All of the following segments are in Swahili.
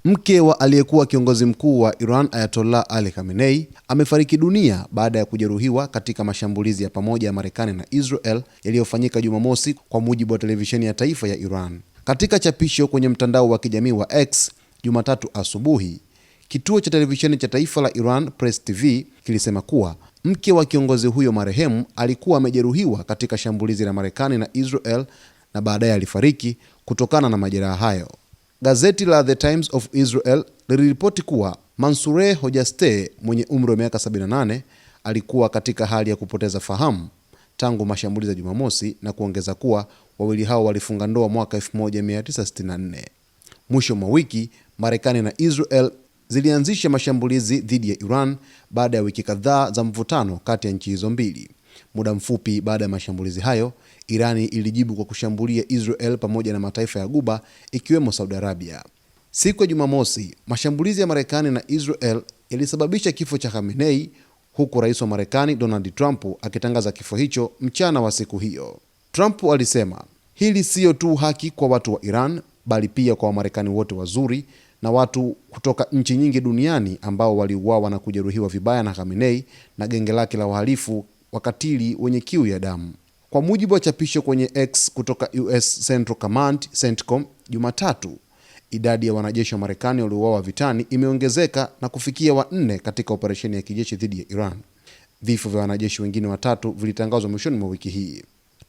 Mke wa aliyekuwa kiongozi mkuu wa Iran Ayatollah Ali Khamenei amefariki dunia baada ya kujeruhiwa katika mashambulizi ya pamoja ya Marekani na Israel yaliyofanyika Jumamosi, kwa mujibu wa televisheni ya taifa ya Iran. Katika chapisho kwenye mtandao wa kijamii wa X Jumatatu asubuhi, kituo cha televisheni cha taifa la Iran Press TV kilisema kuwa mke wa kiongozi huyo marehemu alikuwa amejeruhiwa katika shambulizi la Marekani na Israel na baadaye alifariki kutokana na majeraha hayo. Gazeti la The Times of Israel liliripoti kuwa Mansoureh Hojasteh mwenye umri wa miaka 78 alikuwa katika hali ya kupoteza fahamu tangu mashambulizi ya Jumamosi, na kuongeza kuwa wawili hao walifunga ndoa mwaka 1964. Mwisho mwa wiki, Marekani na Israel zilianzisha mashambulizi dhidi ya Iran baada ya wiki kadhaa za mvutano kati ya nchi hizo mbili. Muda mfupi baada ya mashambulizi hayo, Irani ilijibu kwa kushambulia Israel pamoja na mataifa ya Ghuba ikiwemo Saudi Arabia. Siku ya Jumamosi, mashambulizi ya Marekani na Israel yalisababisha kifo cha Khamenei, huku rais wa Marekani Donald Trump akitangaza kifo hicho mchana wa siku hiyo. Trump alisema, hili siyo tu haki kwa watu wa Iran, bali pia kwa Wamarekani wote wazuri na watu kutoka nchi nyingi duniani ambao waliuawa na kujeruhiwa vibaya na Khamenei na genge lake la wahalifu wakatili wenye kiu ya damu. Kwa mujibu wa chapisho kwenye X kutoka US Central Command CENTCOM Jumatatu, idadi ya wanajeshi wa Marekani waliouawa vitani imeongezeka na kufikia 4 katika operesheni ya kijeshi dhidi ya Iran. Vifo vya wanajeshi wengine 3 vilitangazwa mwishoni mwa wiki hii.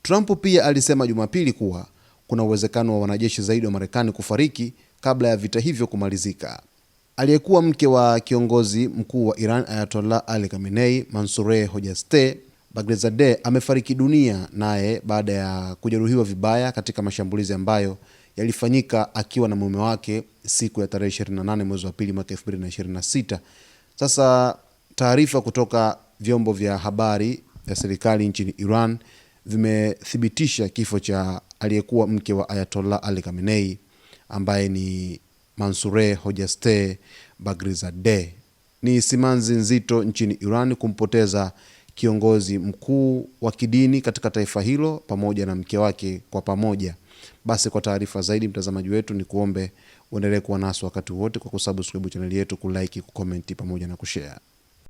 Trump pia alisema Jumapili kuwa kuna uwezekano wa wanajeshi zaidi wa Marekani kufariki kabla ya vita hivyo kumalizika. Aliyekuwa mke wa kiongozi mkuu wa Iran Ayatollah Ali Khamenei, Mansoureh Hojasteh Bagrizadeh, amefariki dunia naye baada ya kujeruhiwa vibaya katika mashambulizi ambayo yalifanyika akiwa na mume wake siku ya tarehe 28 mwezi wa pili mwaka 2026. Sasa taarifa kutoka vyombo vya habari vya serikali nchini Iran vimethibitisha kifo cha aliyekuwa mke wa Ayatollah Ali Khamenei ambaye ni Mansoureh Hojasteh Bagrizadeh. Ni simanzi nzito nchini Iran kumpoteza kiongozi mkuu wa kidini katika taifa hilo pamoja na mke wake kwa pamoja. Basi kwa taarifa zaidi, mtazamaji wetu, ni kuombe uendelee kuwa nasi wakati wote kwa kusubscribe channel yetu, kulike, kucomment pamoja na kushare.